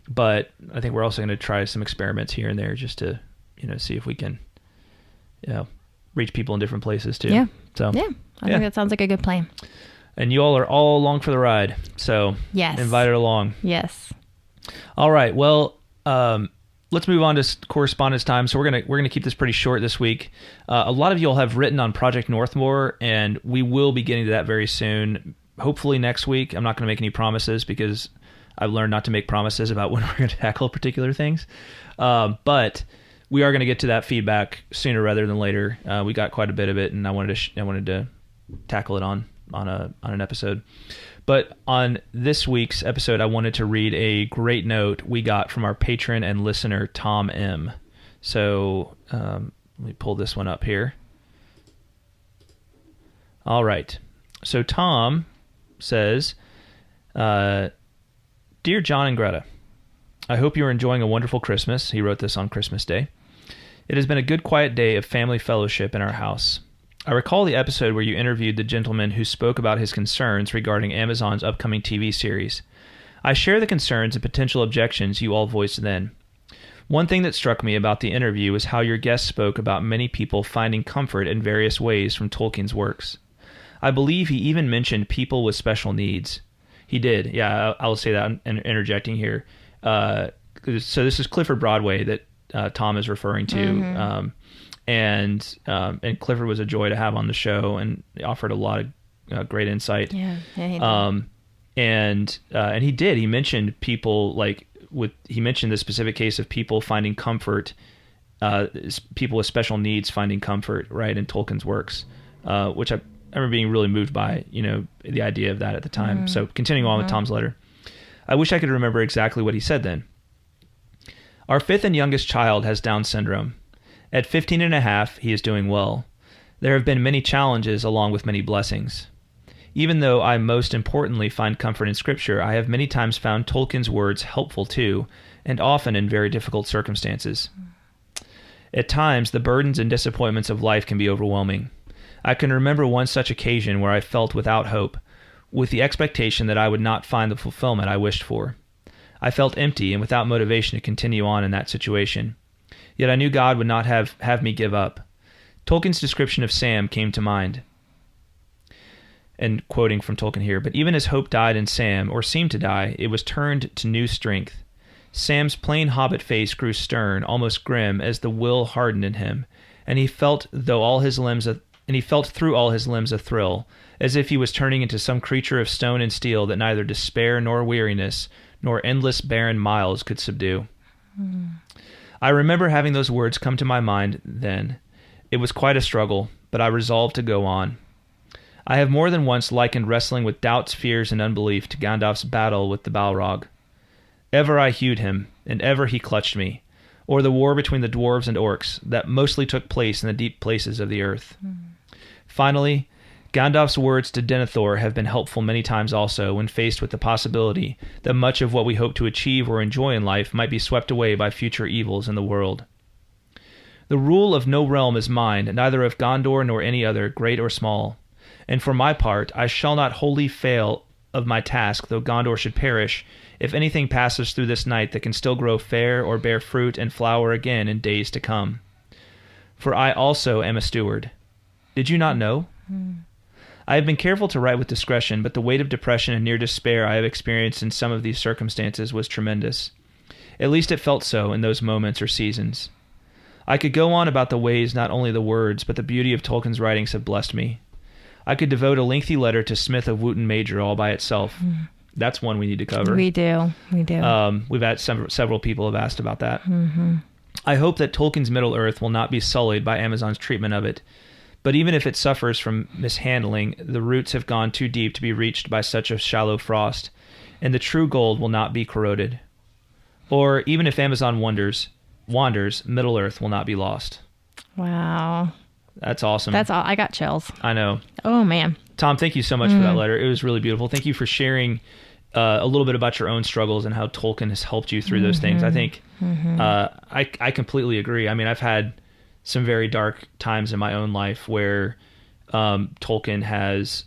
But I think we're also going to try some experiments here and there just to, see if we can, reach people in different places too. Yeah. So, yeah, I think that sounds like a good plan. And you all are all along for the ride. So yes, invited along. Yes. All right. Well, let's move on to correspondence time. So we're gonna keep this pretty short this week. A lot of you all have written on Project Northmore, and we will be getting to that very soon. Hopefully next week. I'm not going to make any promises because I've learned not to make promises about when we're going to tackle particular things. But we are going to get to that feedback sooner rather than later. We got quite a bit of it, and I wanted to tackle it on an episode. But on this week's episode, I wanted to read a great note we got from our patron and listener, Tom M. So let me pull this one up here. All right. So Tom says, Dear John and Greta, I hope you are enjoying a wonderful Christmas. He wrote this on Christmas Day. It has been a good quiet day of family fellowship in our house. I recall the episode where you interviewed the gentleman who spoke about his concerns regarding Amazon's upcoming TV series. I share the concerns and potential objections you all voiced then. One thing that struck me about the interview was how your guest spoke about many people finding comfort in various ways from Tolkien's works. I believe he even mentioned people with special needs. He did. Yeah, I'll say that. I'm interjecting here. So this is Clifford Broadway that Tom is referring to. And Clifford was a joy to have on the show and offered a lot of great insight. Yeah, he did. And he did. He mentioned people he mentioned the specific case of people finding comfort, people with special needs finding comfort, right, in Tolkien's works, which I remember being really moved by, the idea of that at the time. So continuing on with Tom's letter, I wish I could remember exactly what he said then. Our fifth and youngest child has Down syndrome. At 15 and a half, he is doing well. There have been many challenges along with many blessings. Even though I most importantly find comfort in Scripture, I have many times found Tolkien's words helpful too, and often in very difficult circumstances. At times, the burdens and disappointments of life can be overwhelming. I can remember one such occasion where I felt without hope, with the expectation that I would not find the fulfillment I wished for. I felt empty and without motivation to continue on in that situation. Yet I knew God would not have me give up. Tolkien's description of Sam came to mind. And quoting from Tolkien here, but even as hope died in Sam, or seemed to die, it was turned to new strength. Sam's plain hobbit face grew stern, almost grim, as the will hardened in him, and he felt through all his limbs a thrill, as if he was turning into some creature of stone and steel that neither despair nor weariness nor endless barren miles could subdue. I remember having those words come to my mind then. It was quite a struggle, but I resolved to go on. I have more than once likened wrestling with doubts, fears, and unbelief to Gandalf's battle with the Balrog. Ever I hewed him, and ever he clutched me, or the war between the dwarves and orcs that mostly took place in the deep places of the earth. Finally, Gandalf's words to Denethor have been helpful many times also when faced with the possibility that much of what we hope to achieve or enjoy in life might be swept away by future evils in the world. The rule of no realm is mine, neither of Gondor nor any other, great or small. And for my part, I shall not wholly fail of my task, though Gondor should perish, if anything passes through this night that can still grow fair or bear fruit and flower again in days to come. For I also am a steward. Did you not know? I have been careful to write with discretion, but the weight of depression and near despair I have experienced in some of these circumstances was tremendous. At least it felt so in those moments or seasons. I could go on about the ways not only the words, but the beauty of Tolkien's writings have blessed me. I could devote a lengthy letter to Smith of Wootton Major all by itself. That's one we need to cover. We do. We've had several people have asked about that. I hope that Tolkien's Middle-earth will not be sullied by Amazon's treatment of it. But even if it suffers from mishandling, the roots have gone too deep to be reached by such a shallow frost, and the true gold will not be corroded. Or even if Amazon wanders, Middle-earth will not be lost. Wow. That's awesome. That's all. I got chills. I know. Oh, man. Tom, thank you so much for that letter. It was really beautiful. Thank you for sharing a little bit about your own struggles and how Tolkien has helped you through those things. I think I completely agree. I mean, I've had some very dark times in my own life where Tolkien has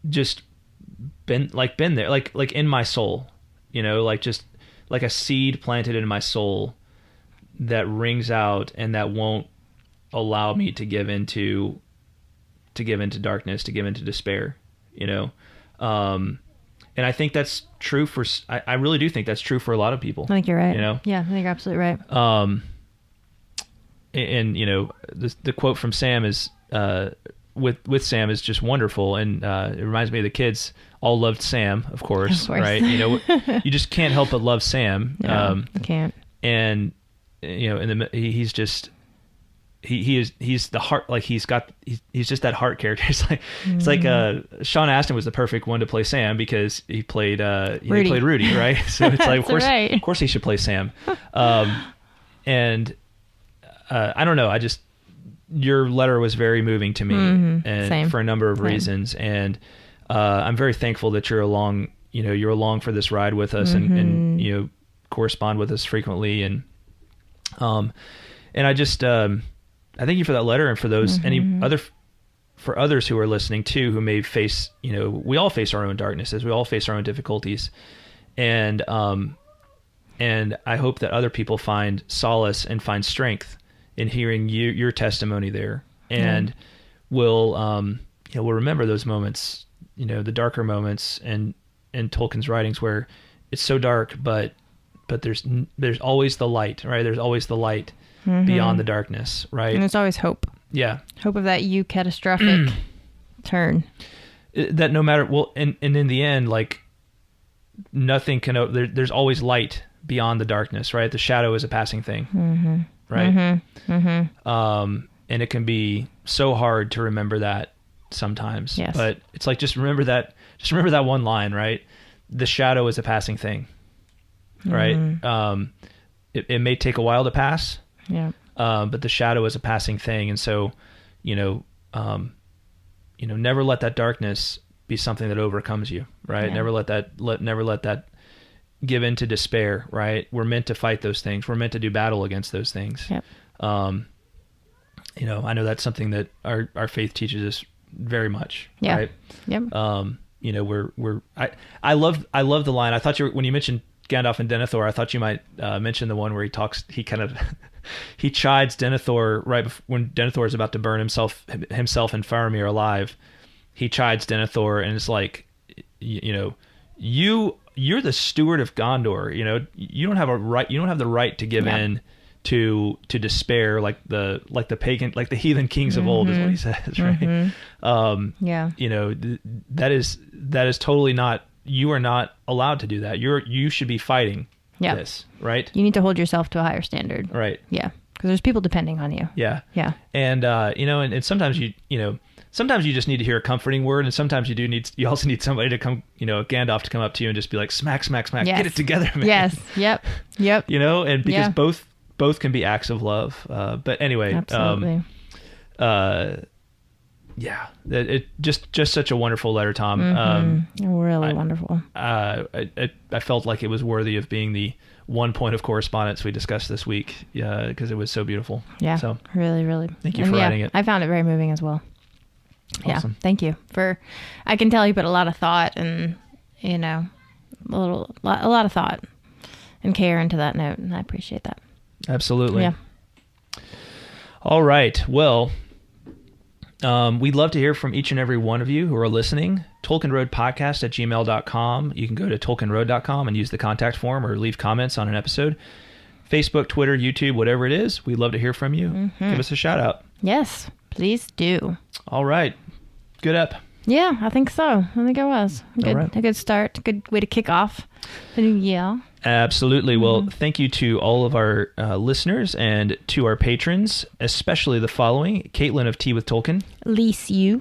just been there, like in my soul, just like a seed planted in my soul that rings out and that won't allow me to give into darkness, to give into despair, and I think that's true I really do think that's true for a lot of people. I think you're right. Yeah, I think you're absolutely right. And the quote from Sam is with Sam is just wonderful, and it reminds me of the kids all loved Sam, of course. Right? You just can't help but love Sam. No, you can't. And he's just he's the heart, like he's just that heart character. It's like Sean Astin was the perfect one to play Sam because he played Rudy. He played Rudy, right? So it's like of course he should play Sam. And I don't know, your letter was very moving to me, and Same. for a number of reasons, and I'm very thankful that you're along for this ride with us, and correspond with us frequently, and I just I thank you for that letter, and for those for others who are listening too, who may face, we all face our own darknesses, we all face our own difficulties, and I hope that other people find solace and find strength in hearing your testimony there, and will remember those moments, the darker moments, and in Tolkien's writings where it's so dark, but there's always the light, right? There's always the light beyond the darkness, right? And there's always hope. Yeah. Hope of that catastrophic turn. That no matter, and in the end, like nothing can, there's always light beyond the darkness, right? The shadow is a passing thing, right? And it can be so hard to remember that sometimes, but it's like, just remember that one line, right? The shadow is a passing thing, right? It may take a while to pass, but the shadow is a passing thing. And so, never let that darkness be something that overcomes you, right? Never let that give in to despair, right? We're meant to fight those things. We're meant to do battle against those things. I know that's something that our faith teaches us very much, right? I love the line. I thought when you mentioned Gandalf and Denethor, I thought you might mention the one where he chides Denethor right when Denethor is about to burn himself and Faramir alive. He chides Denethor, and it's like, you you're the steward of Gondor. You know, you don't have a right. You don't have the right to give in to despair like the pagan, like the heathen kings of old is what he says, right? You know, that is totally not. You are not allowed to do that. You should be fighting this, right? You need to hold yourself to a higher standard, right? Yeah, because there's people depending on you. Yeah, yeah. And you know, and sometimes you know. Sometimes you just need to hear a comforting word, and sometimes you also need somebody to come, you know, Gandalf to come up to you and just be like, smack, smack, smack, yes. get it together, man. Yes, yep. You know, and because both can be acts of love. But anyway, absolutely. Yeah, it just such a wonderful letter, Tom. Really wonderful. I felt like it was worthy of being the one point of correspondence we discussed this week, because it was so beautiful. Yeah, so really. Thank you for writing it. I found it very moving as well. Awesome. Yeah, thank you I can tell you put a lot of thought and, you know, a lot of thought and care into that note, and I appreciate that. Absolutely. Yeah. All right. Well, we'd love to hear from each and every one of you who are listening. TolkienRoadPodcast@gmail.com. You can go to TolkienRoad.com and use the contact form or leave comments on an episode. Facebook, Twitter, YouTube, whatever it is, we'd love to hear from you. Give us a shout out. Yes, please do. All right. Good up. Yeah, I think so. I think it was. Right. A good start. A good way to kick off the new year. Absolutely. Well, thank you to all of our listeners and to our patrons, especially the following: Caitlin of Tea with Tolkien, Lise U,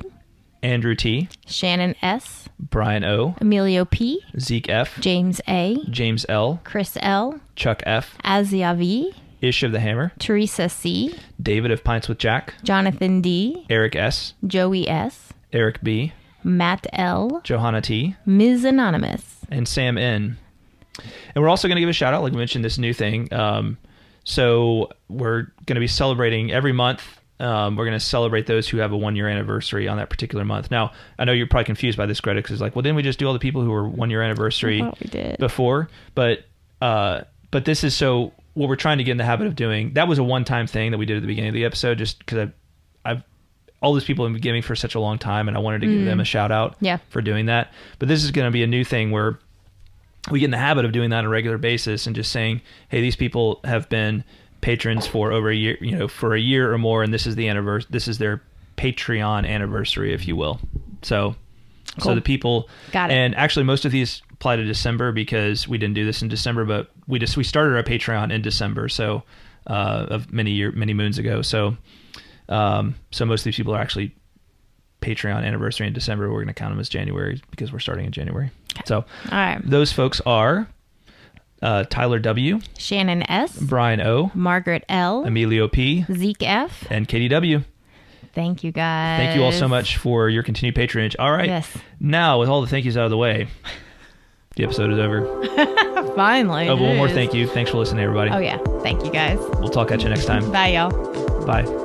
Andrew T, Shannon S, Brian O, Emilio P, Zeke F, James A, James L, Chris L, Chuck F, Azia V, Ish of the Hammer, Teresa C, David of Pints with Jack, Jonathan D, Eric S, Joey S, Eric B, Matt L, Johanna T, Ms. Anonymous, and Sam N. And we're also going to give a shout out, like we mentioned, this new thing. So we're going to be celebrating every month. We're going to celebrate those who have a 1 year anniversary on that particular month. Now, I know you're probably confused by this, Greta, because it's like, well, didn't we just do all the people who were 1 year anniversary we did before? But this is so what we're trying to get in the habit of doing. That was a one-time thing that we did at the beginning of the episode, just because I've all these people have been giving for such a long time, and I wanted to give them a shout out for doing that. But this is going to be a new thing where we get in the habit of doing that on a regular basis and just saying, hey, these people have been patrons for over a year, you know, for a year or more, and this is the anniversary. This is their Patreon anniversary, if you will. So the people got it. And actually, most of these apply to December because we didn't do this in December, but we started our Patreon in December, so of many moons ago. So most of these people are actually Patreon anniversary in December. We're going to count them as January because we're starting in January. So all right. Those folks are Tyler W, Shannon S, Brian O, Margaret L, Emilio P, Zeke F, and Katie W. Thank you, guys. Thank you all so much for your continued patronage. All right. Yes. Now, with all the thank yous out of the way, the episode is over. Finally. One more thank you. Thanks for listening, everybody. Oh, yeah. Thank you, guys. We'll talk at you next time. Bye, y'all. Bye.